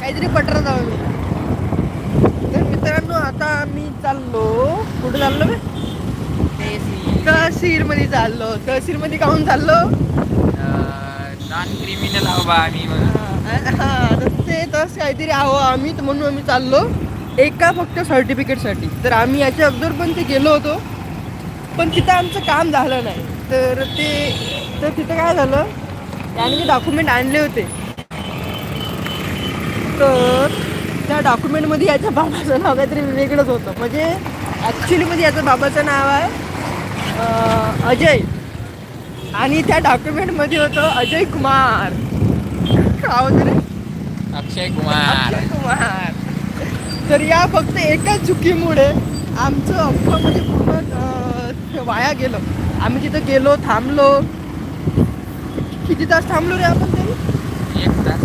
काहीतरी पटरत आहो मी. तर मित्रांनो आता आम्ही चाललो. कुठे चाललो बे? तहसील मध्ये चाललो. तहसील मध्ये काहून चाललो? नॉन क्रिमिनल आहो बा आम्ही म्हणून. हा ते तस काहीतरी आहो आम्ही, म्हणून आम्ही चाललो एका फक्त सर्टिफिकेटसाठी. तर आम्ही याच्या अगोदर पण ते गेलो होतो, पण तिथं आमचं काम झालं नाही. तर तिथं काय झालं, त्याने जे डॉक्युमेंट आणले होते, तर त्या डॉक्युमेंटमध्ये याच्या बाबाचं नाव काहीतरी वेगळंच होतं. म्हणजे ॲक्च्युलीमध्ये याचं बाबाचं नाव आहे अजय, आणि त्या डॉक्युमेंटमध्ये होतं अजय कुमार. काय होतं रे? अक्षय कुमार. अक्षय कुमार. तर या फक्त एका चुकीमुळे आमचं अख्खं म्हणजे पूर्ण वाया गेलं. आम्ही तिथं गेलो, थांबलो. किती तास थांबलो रे आपण तरी? 1 तास.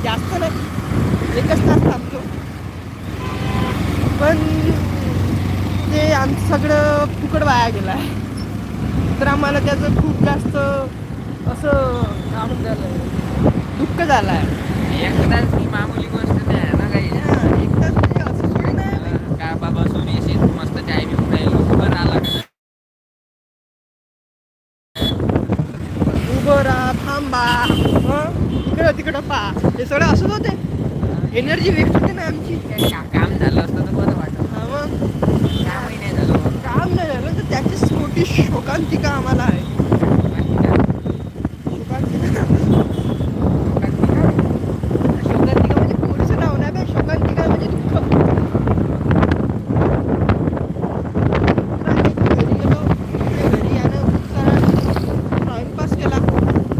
जास्त नाही, 1च तास थांबलो. पण ते आमचं सगळं फुकट वाया गेलं आहे. तर आम्हाला त्याचं खूप जास्त असं काय म्हणतात, दुःख झालं आहे. 1 तास ही मामूली गोष्ट नाही आहे ना काही. 1 तास म्हणजे असं थोडी नाही. का बाबा बसून येशील मस्त चाय घेऊन राहिलो बरं आला का. उभं राहा, थांबा, इकडं तिकडं पा, हे सगळं असंच होते. एनर्जी वेस्ट होते ना आमची. काम झालं असतं तर बरं वाटत. हा मग कामही नाही झालं. काम नाही झालं तर त्याचीच मोठी शोकांतिका आम्हाला आहे. शोकांतिका म्हणजे पोलीचं नाव नाही बे. शोकांतिका म्हणजे दुःख. घरी गेलो, घरी यानं खूप सारा टाइमपास केला.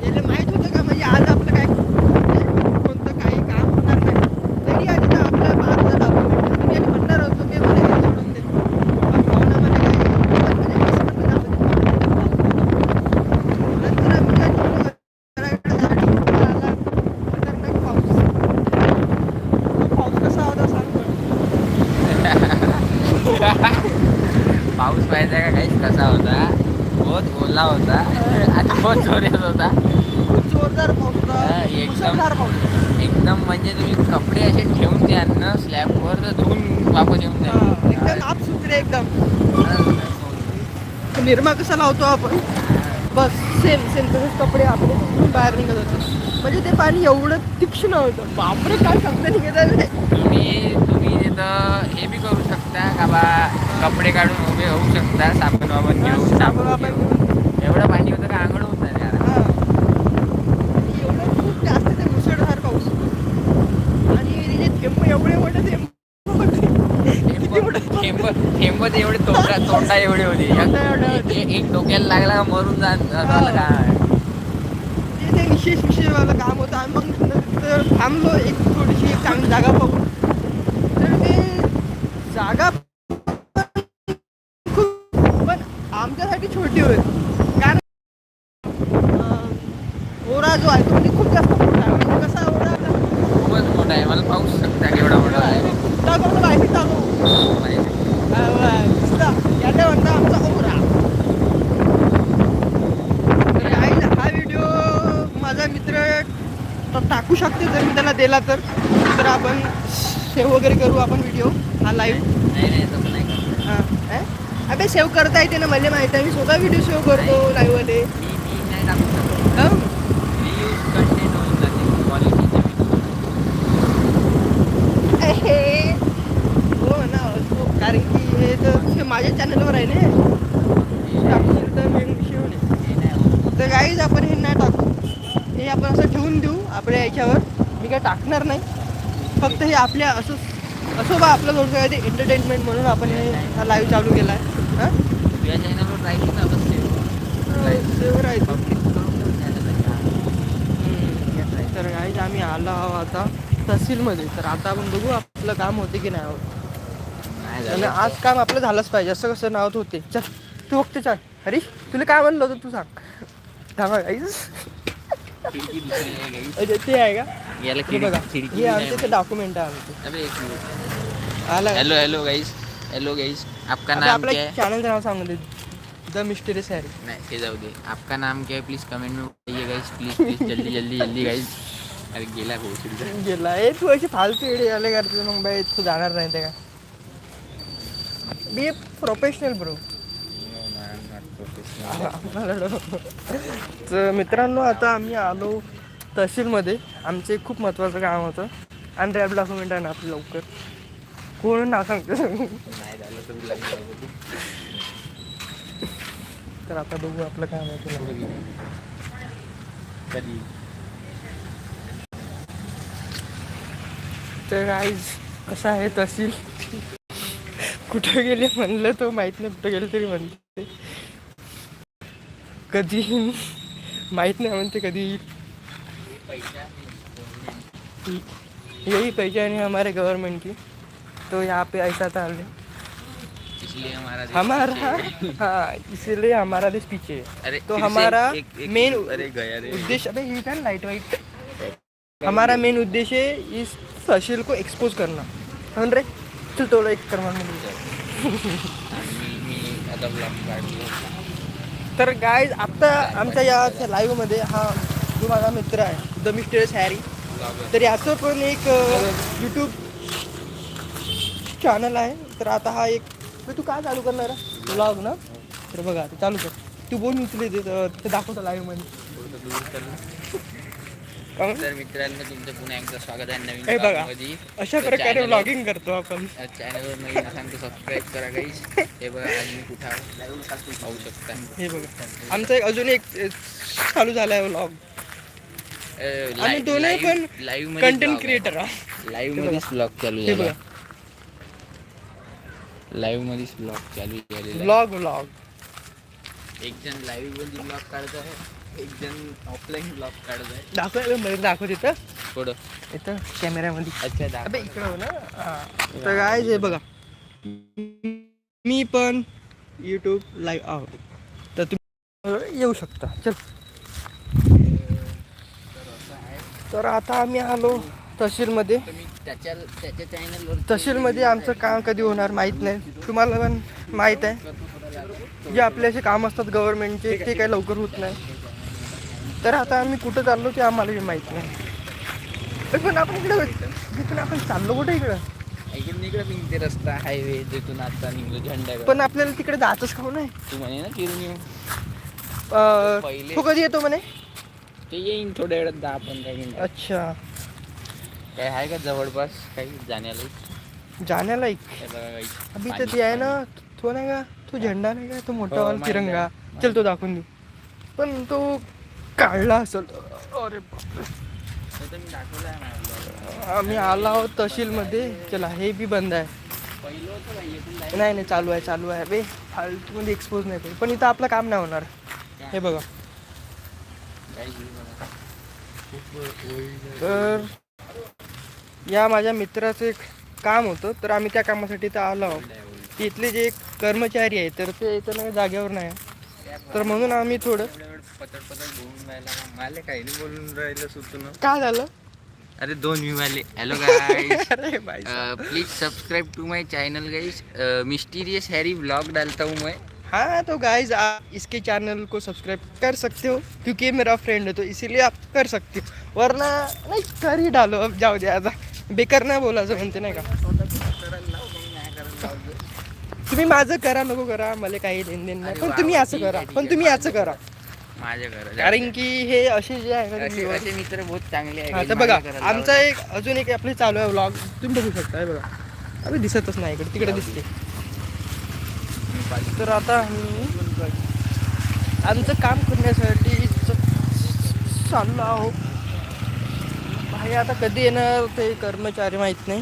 याला माहीत होतं का म्हणजे आज आपलं काय कोणतं काही काम होणार नाही. तरी आधी तर आपल्या बाजूला डॉक्युमेंट मी म्हणणार होतो की मला हे सोडून दे. पण भावनामध्ये काय म्हणजे असं म्हणलं जाऊ दे. नंतर आम्ही काय केलं, घराकडे झाडी आला खतरनाक पाऊस. तो पाऊस कसा होता सांग पण. पाऊस पाहायचा का काहीच कसा होता. बहुत ओला होता आणि बहुत जोरात होता. खूप जोरदार पाऊस होता, एकदम मुसळधार पाऊस होता. एकदम म्हणजे तुम्ही कपडे असे ठेवून द्याल ना स्लॅबवर तर धुवून वापस येऊन एकदम आप सुथरे एकदम. निरमा कसा लावतो आपण, बस सेम सेम तसेच कपडे आपले धुवून बाहेर निघत होते. म्हणजे ते पाणी एवढं तीक्ष्ण होतं, बापरे काय शब्द निघत आहे. तुम्ही तिथं हे बी करू शकता का बा कपडे काढून उभे होऊ शकता साबण वाबण घेऊन साबण घेऊन. एवढं पाणी होतं का आंघोळ होत नाही यार. एवढं खूप जास्त ते मुसळधार पाऊस. आणि तिचे थेंब एवढे मोठे थेंब किती मोठे थेंब तर एवढे तोंडा एवढे होते. एक डोक्याला लागला का मरून झालं काय. ते विशेषवालं काम होतं. आणि मग नंतर थांबलो एक थोडीशी एक चांगली जागा बघून. तर ते जागा खूप पण आमच्यासाठी छोटी होती. कारण ओरा जो आहे तो म्हणजे खूप जास्त मोठा आहे. म्हणजे कसा ओरा खूपच मोठा आहे. मला पाऊस शकता केवढा मोठा आहे. टाकतो माहिती टाकू याच्या म्हणता आमचा ओरा. तर हा व्हिडिओ माझा मित्र टाकू शकते जर मी त्याला दिला तर आपण सेव्ह वगैरे करू आपण व्हिडिओ हा लाईव्ह. नाही तसं नाही करत. हां अबे सेव्ह करता येते ना, मला माहिती आहे. मी स्वतः व्हिडिओ सेव्ह करतो लाईव्हमध्ये. मी नाही टाकू शकत. रियूज कंटेंट होऊन जाते क्वालिटीचे हो ना हो, कारण की हे तर माझ्या चॅनलवर आहे ना. टाकशील तर मेन विषय होणे. तर गाईज आपण हे नाही टाकू, हे आपण असं ठेवून देऊ आपल्या याच्यावर. मी काय टाकणार नाही, फक्त हे आपल्या असं बा आपलं थोडंसं काय ते एंटरटेनमेंट म्हणून आपण हे हा लाईव्ह चालू केला आहे. हां तुझ्या चॅनलवर राहील ना बस सेव्ह राहायचं. पब्लिक करून ठेव चॅनल. तर गाईज आम्ही आलो आहोत आता तहसीलमध्ये. तर आता आपण बघू आपलं काम होते की नाही होत. आणि आज काम आपलं झालंच पाहिजे, असं कसं नावत होते. चल तू बघते चल. हरीश तुला काय म्हणलं होतं तू सांग. थांबा गाईज ते आहे का बघा, हे आमचे ते डॉक्युमेंट आहे आमचे. हेलो गाइस आपका नाम आपल्या क्या है. चॅनलचं नाव सांगून दे, द मिस्टेरियस हॅरी. नहीं ते जाऊ दे. आपका नाम क्या है प्लीज कमेंट में बताइए गाइस. प्लीज जल्दी गाइस. अरे गेला पोहोचली गेला ए तू अशी फालतू एडी आले करते मग बाई तू जाणार नाही ते का बी प्रोफेशनल ब्रो. तर मित्रांनो आता आम्ही आलो तहसीलमध्ये. आमचं एक खूप महत्त्वाचं काम होतं अनरॅप डॉक्युमेंट आहे ना आपलं लवकर कोण नाव सांगतो. नाही झालं तर तर आता बघू आपलं काम आहे तुला कधी. तर आईज कसं आहे तहसील कुठं गेले म्हणलं तो माहीत नाही कुठं गेलं तरी म्हणते कधी माहीत नाही म्हणते कधी यही पहचान है हमारे गवर्नमेंट की. तो यहाँ पे ऐसा था इसलिए हमारा हाँ इसीलिए हमारा देश पीछे है. अरे तो हमारा मेन अरे गया रे उद्देश्य अबे ये क्या लाइट वाइट हमारा मेन उद्देश्य है इस तहसील को एक्सपोज करना. हन रे चल तो एक करवा आता ब्लॉग काढलो. तर गाईज आता आमच्या या लाईव्हमध्ये हा जो माझा मित्र आहे द मिस्टरियस हॅरी. तर याचं पण एक यूट्यूब चॅनल आहे. तर आता हा एक तू काय चालू करणार व्लॉग ना. तर बघा ते चालू कर तू बोल उचले ते दाखवतो लाईव्हमध्ये. तर मित्रांनो तुमचं पुन्हा एकदा स्वागत आहे नवीन हे बघा मध्ये. अशा प्रकारे व्लॉगिंग करतो आपण. चॅनलवर नवीन असाल तर सबस्क्राईब करा गाईस. हे बघा आज मी कुठं पाहू शकता. हे बघा आमचा एक अजून एक चालू झाला आहे व्लॉग. आम्ही दोन्ही पण लाईव्ह कंटेंट क्रिएटर आहोत. लाईव्ह मध्येच ब्लॉग चालू हे झाला. बघा लाईव्ह मध्येच ब्लॉग चालू झालेला. व्लॉग एक जण लाईव्ह मध्ये ब्लॉग काढत आहे एक जण ऑफलाईन ब्लॉग काढत आहे. दाखव तिथं थोडं इथं कॅमेऱ्यामध्ये. अच्छा अबे इकडं हो ना. तर काय हे बघा मी पण यूट्यूब लाईव्ह आहोत तर तुम्ही येऊ शकता. चल तर आता आम्ही आलो तहसीलमध्ये. त्याच्या चॅनलवर तहसीलमध्ये आमचं काम कधी होणार माहीत नाही. तुम्हाला पण माहीत आहे जे आपले असे काम असतात गव्हर्नमेंटचे ते काही लवकर होत नाही. तर आता आम्ही कुठं चाललो ते आम्हाला माहीत नाही. पण आपण इकडं आपण चाललो कुठे इकडे निघते रस्ता हायवे जिथून आता निघलो झेंडा. पण आपल्याला तिकडे जायचंच खाऊ नाही. तू म्हणे ना फिरून येऊ. तू कधी येतो म्हणे. ते येईन थोड्या वेळात 10-15 मिनिट. अच्छा काय आहे का जवळपास काही जाण्याला जाण्यालायक. हे बघा गाईस. अभि तर ते आहे ना तो नाही का तो झेंडा नाही का तो मोठा वाला तिरंगा. चल तो दाखवून देऊ पण तो काढला असेल. अरे मी दाखवलं आहे. आम्ही आलो आहोत तहसीलमध्ये. चला हे बी बंद आहे. पहिलं होतं नाही चालू आहे बे फालतूमध्ये एक्सपोज नाही करू. पण इथं आपलं काम नाही होणार. हे बघा तर या माझ्या मित्राचं एक काम होतं तर आम्ही त्या कामासाठी इथं आलो आहोत. इथले जे कर्मचारी आहे तर ते इथं नाही जागेवर नाही तर म्हणून आम्ही थोडं पतड घेऊन राहिला. मला काही नाही बोलून राहिलं सुचून. काय झालं. अरे 2 व्ह्यू आले. हॅलो गाइस अरे भाई please subscribe to my channel guys. Mysterious Harry vlog डालता हूँ मैं. हाँ तो गाइज आप इसके चैनल को सब्सक्राइब कर सकते हो क्योंकि मेरा फ्रेंड है तो इसीलिए आप कर सकते हो. वरना नहीं कर ही डालो. अब जाऊ दे आता बेकार नाही बोलायचं म्हणते नाही का. तुम्ही माझं करा नको करा मला काही देणं नाही पण तुम्ही असं करा. पण तुम्ही असं करा माझ्या घर कारण की हे असे जे आहे ना असे मित्र बहुत चांगले हा आहेत. तर बघा आमचा एक अजून एक आपले चालू आहे व्लॉग. तुम्ही बघू शकता. हे बघा अरे दिसतच नाही इकडे तिकडे दिसते. तर आता आमचं काम करण्यासाठी चाललो आहो. भाई आता कधी येणार ते कर्मचारी माहीत नाही.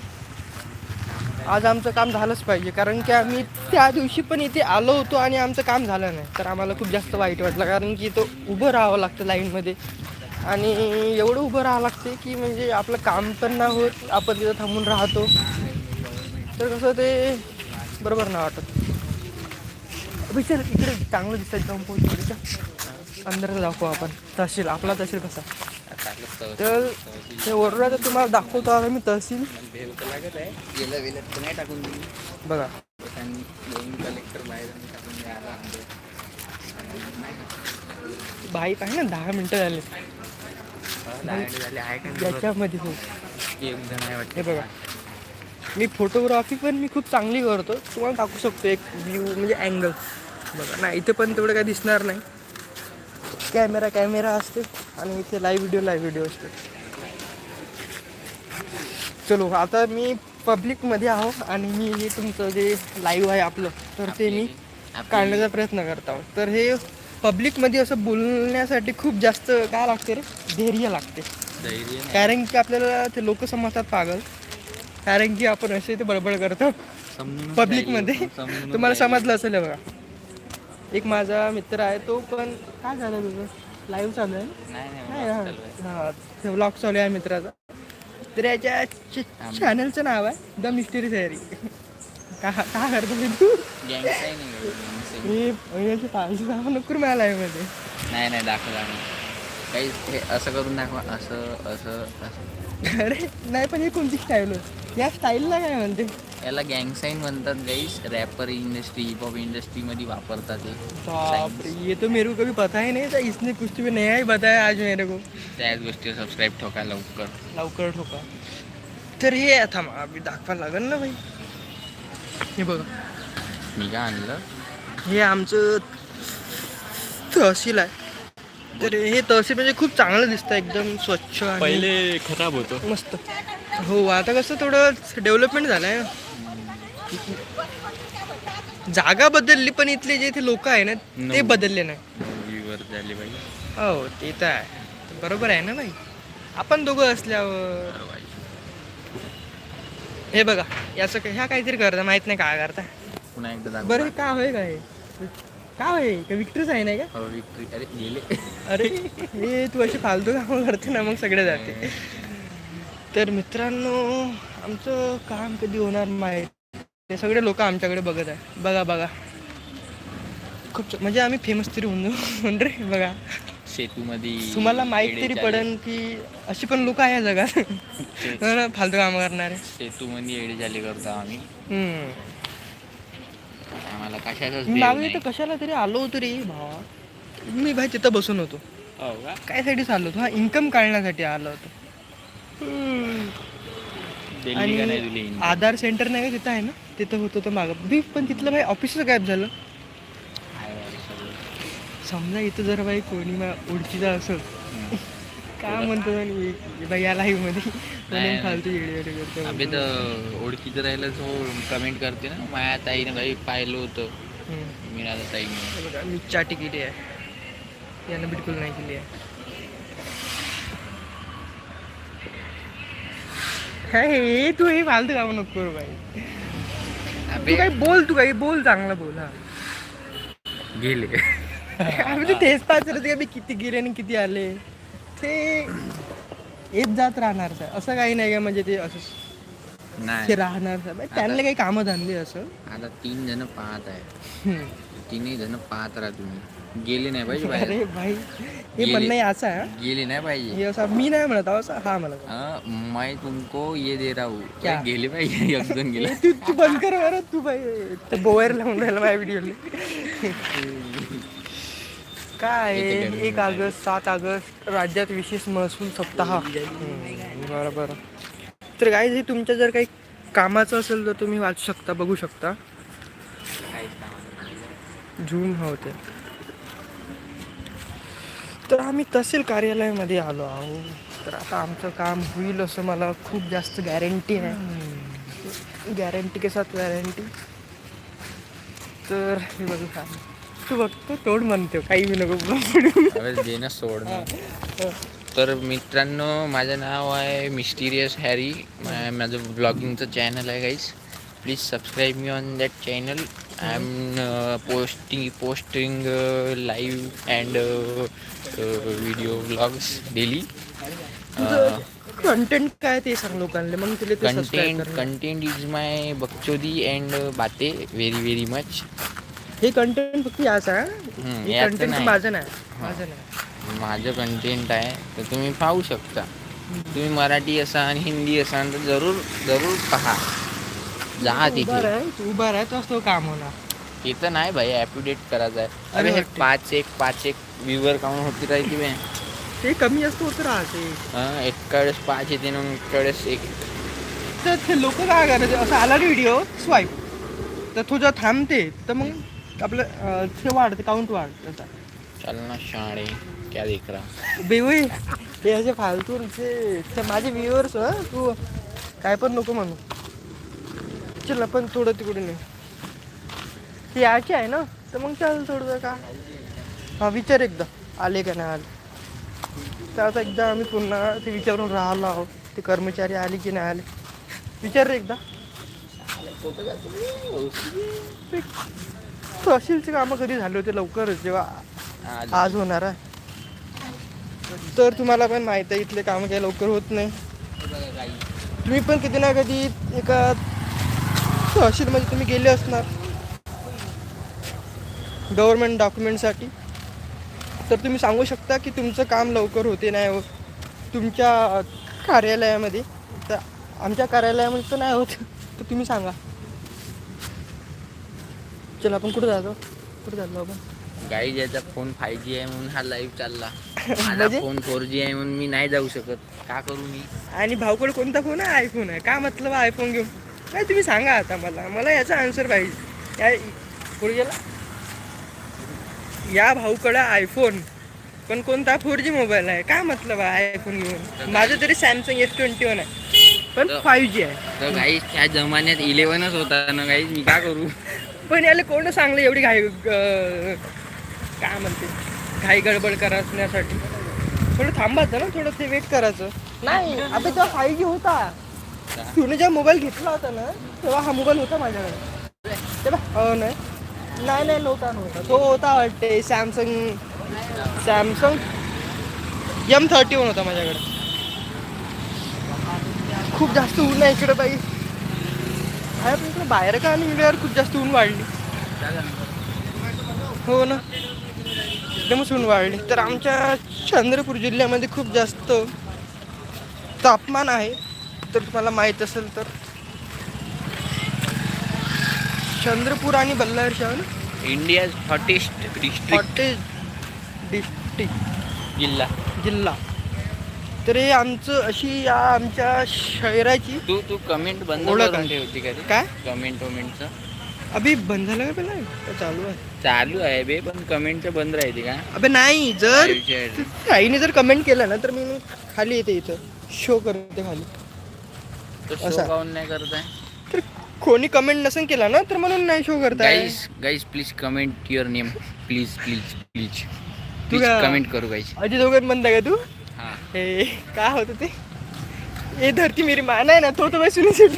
आज आमचं काम झालंच पाहिजे कारण की आम्ही त्या दिवशी पण इथे आलो होतो आणि आमचं काम झालं नाही तर आम्हाला खूप जास्त वाईट वाटलं कारण की तो उभं राहावं लागतं लाईनमध्ये आणि एवढं उभं राहावं लागते की म्हणजे आपलं काम पण नाही होत. आपण तिथं थांबून राहतो तर कसं ते बरोबर नाही वाटत. विचार इकडे चांगलं दिसतं जाऊन पोहोचतो अंदर दाखवू आपण तहसील. आपला तहसील कसा तर ते ओरडा तुम्हाला दाखवतो आता मी तहसील. बघा भाई काय ना 10 मिनटं झाले. झाले आहे का याच्यामध्ये हो. एक जण आहे वाटते हे बघा, मी फोटोग्राफी पण मी खूप चांगली करतो. तुम्हाला टाकू शकतो एक व्ह्यू म्हणजे अँगल बघा ना. इथे पण तेवढं काही दिसणार नाही. कॅमेरा असते आणि इथे लाईव्ह व्हिडिओ असते. चलो आता मी पब्लिकमध्ये आहो आणि मी हे तुमचं जे लाईव्ह आहे आपलं तर ते मी काढण्याचा प्रयत्न करत आहोत. तर हे पब्लिकमध्ये असं बोलण्यासाठी खूप जास्त काय लागते रे, धैर्य लागते. कारण की आपल्याला ते लोक समजतात पागल, कारण की आपण असे ते बडबड करतो पब्लिकमध्ये. तुम्हाला समजलं असेल बघा. एक माझा मित्र आहे, तो पण काय झालं तुझं लाईव्ह चालू आहे नाही हां, व्लॉग चालू आहे मित्राचा. तर याच्या चॅनलचं नाव आहे द मिस्टरी डायरी. का करतो मी तू मी पाहिजे नको मला लाईव्हमध्ये. नाही दाखव काही हे असं करून दाखवा. असं अरे नाही, पण हे कोणती स्टाईल होती? या स्टाईलला काय म्हणते? याला गँग साईन म्हणतात गाईस. रॅपर इंडस्ट्री, हिपहॉप इंडस्ट्रीमध्ये वापरतात हे. बापरे, ये तो मेरे को कभी पता ही नहीं था. इसने कुछ भी नया ही बताया आज मेरे को. त्याच गोष्टी सबस्क्राईब ठोका लवकर ठोका. तर हे आता आम्ही दाखवायला लागेल ना भाई. हे बघा, मी काय आणलं, हे आमचं तहसील आहे. तर हे तहसील म्हणजे खूप चांगलं दिसतं, एकदम स्वच्छ आणि पहिले खराब होतं मस्त. हो, आता कसं थोडं डेव्हलपमेंट झालं आहे. जागा बदलली पण इथले जे इथे लोक आहे ना ते बदलले नाही. झाली बाई. हो ते तर आहे, बरोबर आहे ना भाई. आपण दोघं असल्यावर हे बघा याचं ह्या काहीतरी करता माहित नाही काय करता. पुन्हा एकदा बरं का होय काय का होय का विक्ट्रीच आहे नाही का? हो विक्ट्री. अरे गेले. अरे हे तू अशी फालतू कामं करते ना मग सगळे जाते. तर मित्रांनो, आमचं काम कधी होणार माहीत. ते सगळे लोक आमच्याकडे बघत आहे. बघा खूप म्हणजे आम्ही फेमस तरी होऊन रे. बघा सेतूमध्ये तुम्हाला माहीत तरी पडेल की अशी पण लोक आहे जगात फालतू काम करणारे. सेतूमध्ये एडी झाली करतो आम्ही. आम्हाला कशाच मागे तर कशाला तरी आलो होतो रे भावा. मी भाई तिथं बसून होतो. काय साठी चाललो होतो? हा, इन्कम काढण्यासाठी आलो होतो. आणि आधार सेंटर नाही का तिथं आहे ना, तिथं होतो तो मागं मी. पण तिथलं भाई ऑफिसच गायब झालं. समजा इथं जर बाई कोणी ओळखीचा असं काय म्हणतो बाई या लाईव्ह मध्ये फालतू येडे करतो. अबे तर ओळखीचं राहिलं तो कमेंट करते ना, माझ्या ताईने भाई पाहिलं होतं. मीनाला ताईने बघा मी चाटी केली आहे, यानं बिलकुल नाही केली आहे. हे तू हे फालतू काम नको करू बाई. तू काही बोल चांगला बोल. हा गेले आम्ही तेच पाहत मी किती गेले आणि किती आले. ते येत जात राहणार असं काही नाही का, म्हणजे ते असं नाही राहणार त्यांना काही कामं धंदे असं. आता 3 जण पाहत आहे, 3 जण पाहत राहा तुम्ही. गेले नाही पाहिजे बाहेर. अरे भाई हे म्हणणं असं आहे, गेले नाही पाहिजे हे असं मी नाही म्हणत असं. हा म्हणत मैं तुमको ये दे रहा हूँ. क्या गेले पाहिजे. एक जण गेले. तू बंद कर बरं. तू भाई बोयर लावून राहिला माझ्या व्हिडिओला. काय 1 ऑगस्ट 7 ऑगस्ट राज्यात विशेष महसूल सप्ताह. बरं. तर काय हे तुमच्या जर काही कामाचं असेल तर तुम्ही वाचू शकता, बघू शकता. झूम होते. तर आम्ही तहसील कार्यालयामध्ये आलो आहोत. तर आता आमचं काम होईल असं मला खूप जास्त गॅरंटी आहे. गॅरंटी के साथ वॅरंटी. तर हे बघू का तू बघतो तोड म्हणतो काही बी नको देणं सोड. तर मित्रांनो, माझं नाव आहे मिस्टिरियस हॅरी. माझं ब्लॉगिंगचं चॅनल आहे guys. Please subscribe me on that channel. I am posting live and video blogs daily. Content काय ते सांग लोकांना, मग तुला कंटेंट इज माय बकचोदी अँड बाते व्हेरी मच. हे कंटेंट फक्त याचं आहे. कंटेंट माझं नाही. माझं कंटेंट आहे तर तुम्ही पाहू शकता. तुम्ही मराठी असाल हिंदी असाल तर जरूर पहा. जा तिथे. उभा राहतो असतो काम होणार. इथं नाही भाई, ॲप टू डेट करायचं आहे. अरे हे 5-1 व्ह्यूवर काउंट होती राहिली बे. ते कमी जास्त होत राहते. एका वेळेस 5 येते ना, एका वेळेस 1. तर ते लोक काय करायचे, असं आला व्हिडिओ स्वाईप तर तो जेव्हा थांबते तर मग आपलं ते वाढते, काउंट वाढतं. चल ना शाणे, क्या देख रहा. बेवई हे असे फालतू ते माझे व्ह्युअर्स. तू काय पण नको म्हणू. चल आपण थोडं तिकडे नाही, ती याची आहे ना, तर मग चल थोडं का. हां विचार एकदा आले का नाही आले. तर आता एकदा आम्ही पुन्हा ते विचारून राहिलो आहोत, ते कर्मचारी आले की नाही आले. विचार रे एकदा. तहसीलचे कामं कधी झाले होते लवकरच, जेव्हा आज होणार आहे. तर तुम्हाला पण माहीत आहे इथले कामं काही लवकर होत नाही. तुम्ही पण कधी ना कधी एका तहसीलमध्ये तुम्ही गेले असणार गव्हर्मेंट डॉक्युमेंटसाठी. तर तुम्ही सांगू शकता की तुमचं काम लवकर होते नाही होत तुमच्या कार्यालयामध्ये. तर आमच्या कार्यालयामध्ये तर नाही होत, तर तुम्ही सांगा. चल आपण कुठं जातो, कुठं चाललो आपण. गाईज याचा फोन 5G आहे म्हणून हा लाईव्ह चालला. माझा म्हणजे? फोन 4G आहे म्हणून मी नाही जाऊ शकत. का करू मी. आणि भाऊकडे कोणता फोन आहे, आयफोन आहे का, मतलब आयफोन घेऊन काय तुम्ही सांगा आता. मला याचा आन्सर पाहिजे. या पुढे गेला, या भाऊकडे आयफोन पण कोणता 4G मोबाईल आहे, काय मतलब आहे आयफोन घेऊन. माझं तरी सॅमसंग S21 आहे पण 5G आहे. तर गाईज त्या जमान्यात 11च होता ना गाईज, मी का करू. पण याला कोण सांगलं एवढी काय म्हणते घाई गडबड करण्यासाठी. थोडं थांबायचं ना, थोडं ते वेट करायचं. नाही आता जेव्हा 5G होता, तुने जेव्हा मोबाईल घेतला होता ना, तेव्हा हा मोबाईल होता माझ्याकडे. तेव्हा नाही नव्हता. तो होता वाटते सॅमसंग M31 होता माझ्याकडे. खूप जास्त ऊन आहे इकडे बाई. आहे पण इकडे बाहेर का आणि इंडियावर खूप जास्त ऊन वाढली. हो ना, एकदमच ऊन वाढली. तर आमच्या चंद्रपूर जिल्ह्यामध्ये खूप जास्त तापमान आहे. तर तुम्हाला माहीत असेल तर चंद्रपूर आणि बल्लारी शहर इंडिया हॉटेस्ट डिस्ट्रिक्ट जिल्हा. तर हे आमचं अशी या आमच्या शहराची. तू कमेंट बंद ओळख करून आहे. ठेवती का रे? काय कमेंटचं अभि बंद झालं का पहिला, का चालू आहे. चालू आहे बे, पण कमेंटचं बंद राहते का. अबे नाही, जर काय विचार. ताईने जर कमेंट केलं ना तर मी खाली येते, इथं शो करते खाली. तो असा. शो काऊन नाही करत आहे. तर कोणी कमेंट नसेल केला ना तर म्हणून नाही शो करताय. Guys please comment your name. Please तू का कमेंट करू गाईज. अजय देवगण म्हणता का तू. हा हे काय होतं ते, ये धरती मेरी मान आहे ना, तो तर सुनील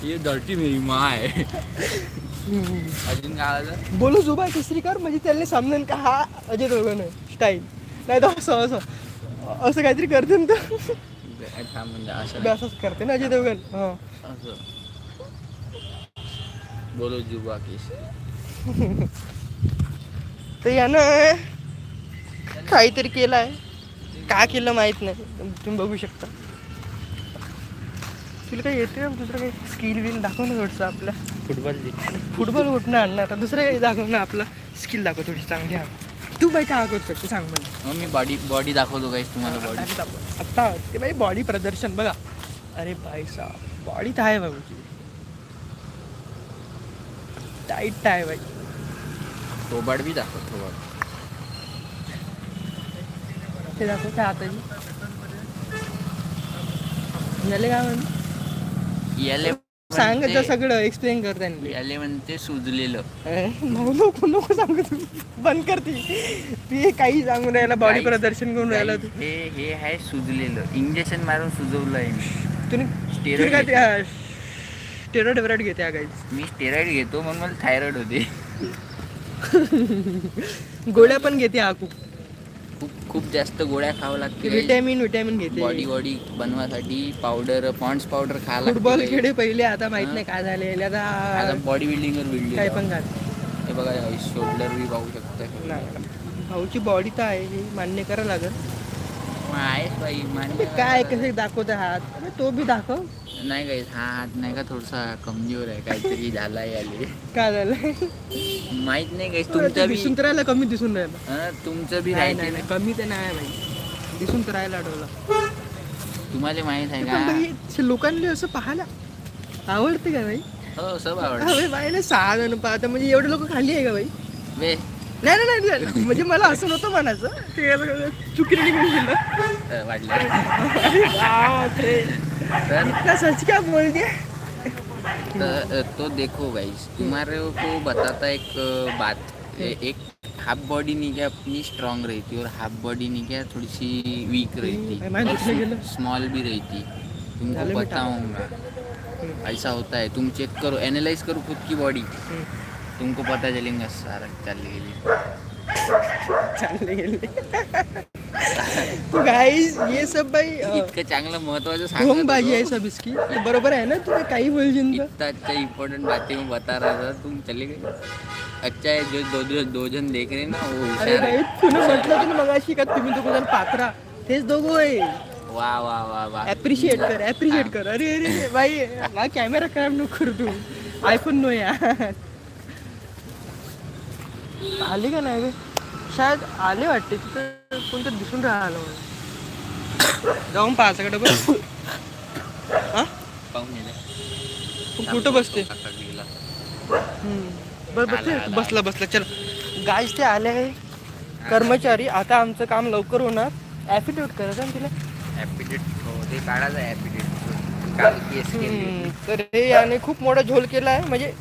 ये धरती मेरी माँ आहे. अजून काय आलं. बोलो जुबा केसरीकर म्हणजे त्याला समजेल का हा अजय देवगण आहे स्टाईल. नाही तर असं काहीतरी करते ना तो. म्हणजे असं असंच करते ना अजय देवगण. हां असं बोलो जुबा केस. तर यानं काहीतरी केलं आहे, का केलं माहीत नाही. तुम्ही बघू शकता. तुला काही येते ना दुसरं काही स्किल विल दाखव ना थोडंसं आपलं. फुटबॉल कुठनं आणणार आता, दुसरं काही दाखव ना आपलं स्किल दाखव थोडी चांगली. हा तू बाई काय करू शकतो सांग मला. मी बॉडी दाखवतो काही तुम्हाला. बॉडी आत्ता ते बाई बॉडी प्रदर्शन बघा. अरे बाई साहेब बॉडी तर आहे बाबूची, टाईट आहे बाई. थोबाड बी दाखव. थोबाड ते दाखव त्या हाताची झाले काय म्हणते. याले सांग सगळं एक्सप्लेन कर त्यांनी. याले म्हणते सुजलेलं. नको सांगू, तू बंद करते. ती काही सांगून राहिला, बॉडी प्रदर्शन करून राहिला तू. हे आहे सुजलेलं. इंजेक्शन मारून सुजवलं आहे मी. तुम्ही काय स्टेरॉइड वेरॉइड घेते काहीच. मी स्टेरॉइड घेतो म्हणून मला थायरॉइड होते. गोळ्या पण घेते हा खूप जास्त गोळ्या खावं लागते. विटॅमिन घेते बॉडी बनवासाठी. पावडर पॉन्ड्स पावडर खायला. फुटबॉल खेळे पहिले, आता माहित नाही काय झाले. आता बॉडी बिल्डिंग काय पण घाल. हे बघा शोल्डर बी पाहू शकता. नाही भाऊची बॉडी तर आहे, हे मान्य करावं लागेल. आहेच बाई मान्य. काय कसे दाखवते हात, तो बी दाखव. नाही काही हा हात नाही का थोडासा कमजोर आहे, काहीतरी झालाय याले. काय झालं माहित नाही काही. तुमचं बी दिसून राहिला, कमी दिसून राहिलं. तुमचं बी नाही कमी तर नाही भाई. दिसून तर राहायला आठवला. तुम्हाला माहित आहे पण का? भाई लोकांना असं पाहायला आवडते का भाई? हो सब आवडतं. अरे भाई ना 6 जण पाहता म्हणजे एवढे लोक खाली आहे का भाई? बे नाही नाही नाही नाही. म्हणजे मला असं नव्हतं म्हणायचं, ते असं चुकीने निघून गेलं. वाढलं. अरे बापरे, तर इतना सच क्या बोल दिया. तो देखो गाइस, तुम्हारे को बताता एक बात. एक हाफ बॉडी नहीं क्या अपनी स्ट्रांग रहती और हाफ बॉडी नहीं क्या थोड़ी सी वीक मैं रहती दिखने गेलो. और स्मॉल भी रहती. तुमको झाले मी बताऊंगा ऐसा होता है. तुम चेक करो, एनालाइज करो खुद की बॉडी, तुमको पता चलेगा सारा. चालले गेले. तो गाईज ये सब भाई इतकं चांगलं महत्वाचं ढोंग बाजी सांगत आहे सब इसकी. बरोबर आहे ना, तुम्ही काही बोलशील तर. इतना अच्छा इम्पोर्टेंट बातें मैं बता रहा था, तुम चले गए. अच्छा है जो दो जन देख रहे हैं ना वो अरे हुशार भाई है. तुला म्हटलं होतं ना मगाशी का तुम्ही दोघं जण पात्रा, तेच दोघं आहे. वाह वाह वाह वाह. ऍप्रिशिएट कर. अरे अरे भाई हा कॅमेरा खराब नको करू तू. आयफोन नो यार. आले का नाही बे? शायद आले वाटते. तिथं कोणतं दिसून राहिलं मला. जाऊन पाहायचं का डबल? हा पाहून गेले. तू कुठं बसते? गेला. बसला चल. गाईज ते आले आहे कर्मचारी. आता आमचं काम लवकर होणार. ॲफिडेविट करायचं ना तिला. ॲपिट्यूड ते काढायचं आहे. ॲपिट्यूड काल केस केली. तर हे याने खूप मोठा झोल केला आहे. म्हणजे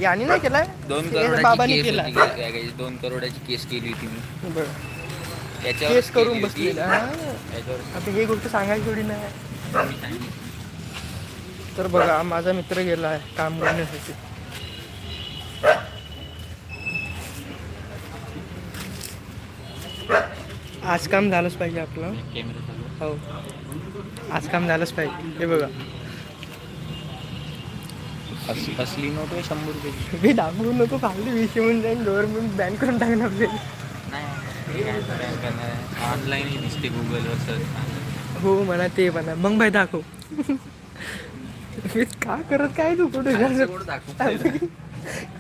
याने नाही केलाय, 2 हे करोडाची बाबांनी केस केला. होती. 2 करोडाची केस केली होती मी. बरं, त्याच्यावर केस करून बसलेला. त्याच्यावर आता ही गोष्ट सांगायची थोडी नाही. मी सांगितलं. तर बघा माझा मित्र गेला आहे काम करण्यासाठी. आज काम झालंच पाहिजे आपलं. कॅमेरा चालू. हो, आज काम झालंच पाहिजे. हे बघा, असली नोट आहे 100 रुपयाची. मी दाखवू नको, खाली विषय होऊन जाईल. गव्हर्नमेंट बॅन करून टाकणार आपल्याला. नाही ऑनलाईन दिसते गुगलवर सर्च. हो म्हणा, ते म्हणा. मग भाई दाखव. मी का करत काय तू कुठे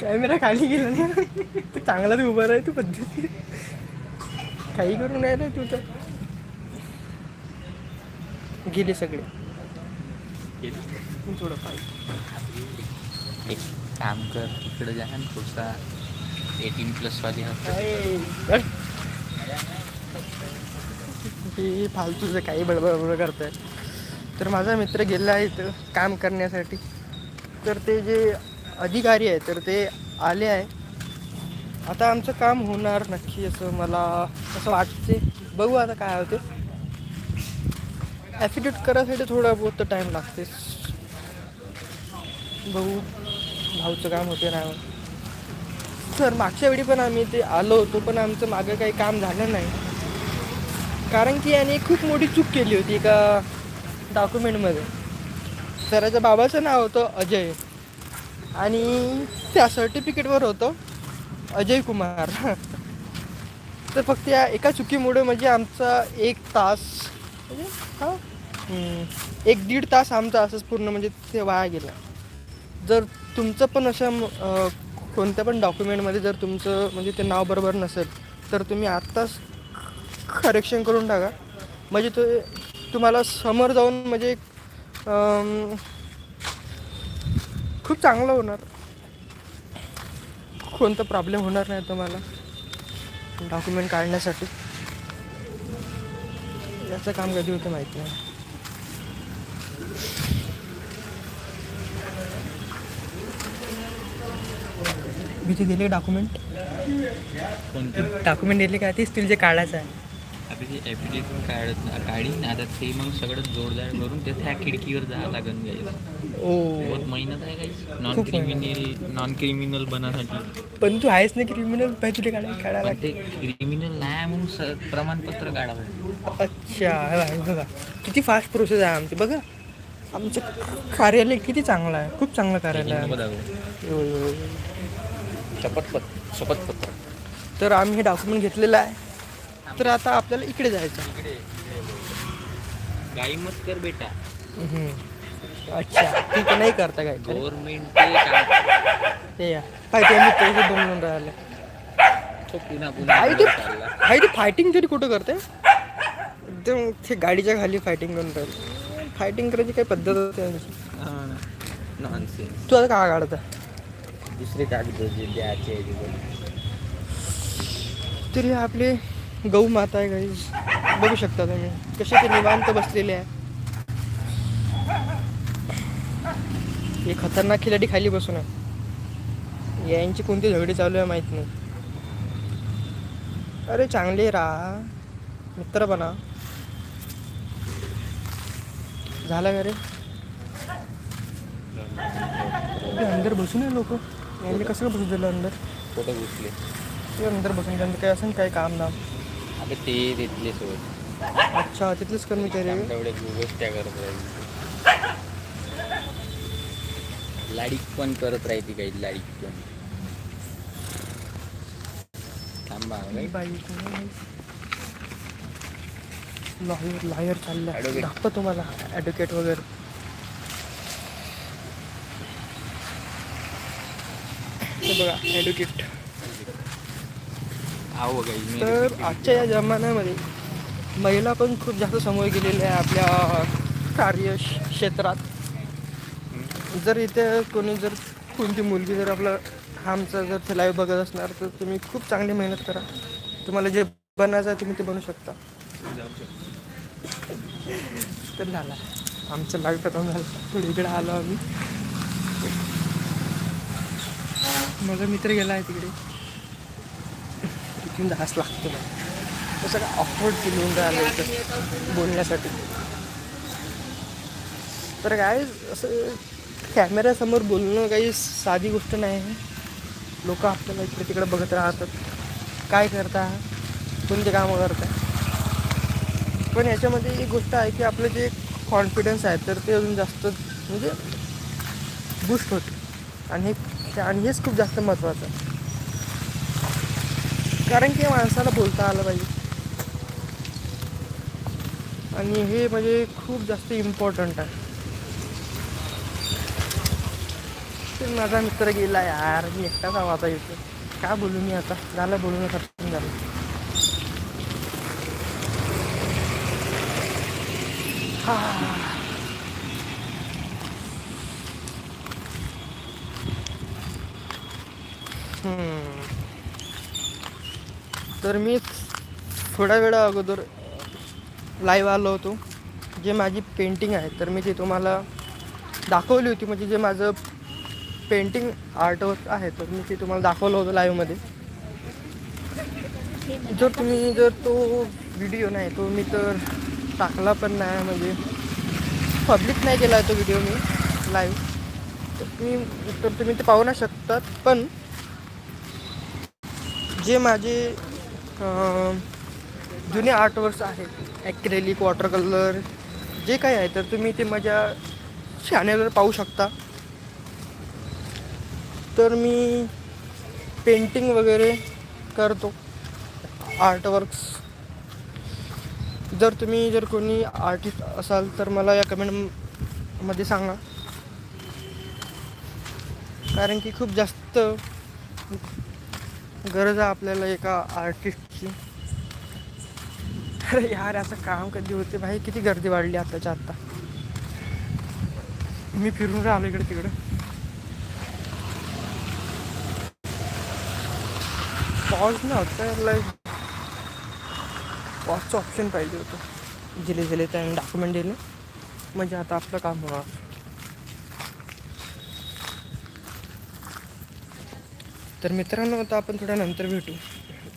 कॅमेरा खाली गेला ना. तू चांगलाच उभा राह. तू पद्धती काही करून नाही रे तू. तर गेले सगळे. थोडं पाहिजे. एक काम कर, इकडे जा ना थोडसा 18+ वाली हे फालतूचं काही बडबड करताय. तर माझा मित्र गेला आहे इथं काम करण्यासाठी. तर ते जे अधिकारी आहे तर ते आले आहे. आता आमचं काम होणार नक्की असं मला असं वाटते. बघू आता काय होते. ॲफिडेविट करायसाठी थोडा बहुत टाईम लागते. बघू भाऊचं काम होते नाही. सर मागच्या वेळी पण आम्ही ते आलो होतो, पण आमचं मागं काही काम झालं नाही. कारण की याने खूप मोठी चूक केली होती एका डॉक्युमेंटमध्ये. सराच्या बाबाचं नाव होतं अजय आणि त्या सर्टिफिकेटवर होतं अजय कुमार. तर फक्त या एका चुकीमुळे म्हणजे आमचा 1 तास म्हणजे 1-1.5 तास आमचा असंच पूर्ण म्हणजे ते वाया गेला. जर तुमचं पण असं कोणत्या पण डॉक्युमेंटमध्ये जर तुमचं म्हणजे ते नाव बरोबर नसेल तर तुम्ही आत्ताच करेक्शन करून टाका. म्हणजे तो तुम्हाला समोर जाऊन म्हणजे खूप चांगलं होणार. कोणता प्रॉब्लेम होणार नाही तुम्हाला डॉक्युमेंट काढण्यासाठी. याचं काम कधी होतं माहीत नाही. मी ते दिले डॉक्युमेंट. कोणते डॉक्युमेंट दिले काय ते स्टील जे काढायचं आहे. आता ते ॲप्लिकेशन काढीन. आता ते मग सगळं जोडदार करून ते त्या खिडकीवर जावं लागेल गाईस. ओ बहुत मेहनत आहे गाईस. Non criminal बनासाठी. पण तू आहेस ना क्रिमिनल, पाहिजे तुला काढायला. पण ते क्रिमिनल नाही म्हणून प्रमाणपत्र काढावं. अच्छा हे बघा किती फास्ट प्रोसेस आहे आमची. बघा आमचं कार्यालय किती चांगलं आहे. खूप चांगलं कार्यालय आहे. शपथपत्र. तर आम्ही हे डॉक्युमेंट घेतलेलं आहे. तर आता आपल्याला इकडे जायचं. गाई मत कर बेटा. अच्छा ठीक आहे, नाही करता काय गव्हर्नमेंट ते या पाहिजे मी पैसे बनवून राहिले. पुन्हा ते फायटिंग तरी कुठं करते. एकदम ते गाडीच्या खाली फायटिंग करून राहील. फायटिंग करायची काही पद्धत होती त्यांची. नॉनसेन्स. तू आता का काढता? दुसरे कागद जे द्यायचे आहे तिकडे. तरी आपले गौ माता आहे गाईज, बघू शकता तुम्ही कसे ते निवांत बसलेले आहे. हे खतरनाक खिलाडी खाली बसून आहे. यांची कोणती झगडी चालू आहे माहित नाही. अरे चांगले राहा मित्र बना. झाला का रे? अंदर बसून आहे लोक. यांनी कसं बसू दिलं अंदर? कुठे घुसले ते अंदर बसून त्यांचं काय असं काय काम नाम. अबे ते तिथले सोबत अच्छा तिथलेच कर्मचारी आहे. तेवढे गोष्टी करत राहील. लाडीक पण करत राहते काही लाडीक पण. थांबा ही बाई लॉयर लॉयर चाललाय. Advocate. दाखवा तुम्हाला ॲडव्होकेट वगैरे. हे बघा ॲडव्होकेट. आहो काही तर आजच्या या जमान्यामध्ये महिला पण खूप जास्त समोर गेलेल्या आहे आपल्या कार्य क्षेत्रात. जर इथे कोणी जर कोणती मुलगी जर आपला आमचा जर लाईव्ह बघत असणार तर तुम्ही खूप चांगली मेहनत करा. तुम्हाला जे बनायचं आहे तुम्ही ते बनू शकता. तर झाला आमचं लाईव्ह खतम झालं. थोडी इकडे आलो आम्ही. माझा मित्र गेला आहे तिकडे. तिथून जास्त लागतो ना तसं काय ऑफवर्ड फील होऊन राहिलं इथं बोलण्यासाठी. तर काय असं कॅमेऱ्यासमोर बोलणं काही साधी गोष्ट नाही आहे. लोक आपल्याला इकडे तिकडे बघत राहतात. काय करता कोणते कामं करता. पण याच्यामध्ये एक गोष्ट आहे की आपलं जे कॉन्फिडन्स आहे तर ते अजून जास्त म्हणजे बूस्ट होते. आणि हेच खूप जास्त महत्त्वाचं आहे. कारण की माणसाला बोलता आलं पाहिजे. आणि हे म्हणजे खूप जास्त इम्पॉर्टंट आहे. तर माझा मित्र गेला यार. मी एकटाच आवाज येतो. काय बोलू मी आता? झालं बोलून खतम झालं. तर मी थोड्या वेळा अगोदर लाईव्ह आलो होतो. जे माझी पेंटिंग आहे तर मी ती तुम्हाला दाखवली होती. म्हणजे जे माझं पेंटिंग आर्टवर्क आहे तर मी ते तुम्हाला दाखवलं होतं लाईव्हमध्ये. जर तो व्हिडिओ नाही तो मी तर टाकला पण नाही. म्हणजे पब्लिक नाही केला तो व्हिडिओ मी लाईव्ह. तर तुम्ही ते पाहू नाही शकतात. पण जे माझे जुने आर्टवर्क्स आहेत ॲक्रेलिक वॉटर कलर जे काही आहे तर तुम्ही ते माझ्या चॅनेलवर पाहू शकता. तर मी पेंटिंग वगैरे करतो आर्टवर्क्स. जर कोणी आर्टिस्ट असाल तर मला या कमेंटमध्ये सांगा. कारण की खूप जास्त गरज आहे आपल्याला एका आर्टिस्टची. अरे यार असं काम कधी होते भाई. किती गर्दी वाढली आत्ताच्या आत्ता. मी फिरून राहिलो इकडे तिकडे. पॉज नव्हतं लाईक पॉजचं ऑप्शन पाहिजे होतं. दिले त्याने डॉक्युमेंट दिले म्हणजे आता आपलं काम होणार. तर मित्रांनो आता आपण थोड्या नंतर भेटू.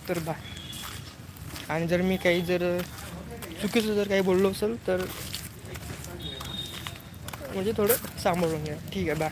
तर बाय. आणि जर मी काही चुकीचं जर काही बोललो असेल तर म्हणजे थोडं सांभाळून घ्या. ठीक आहे बाय.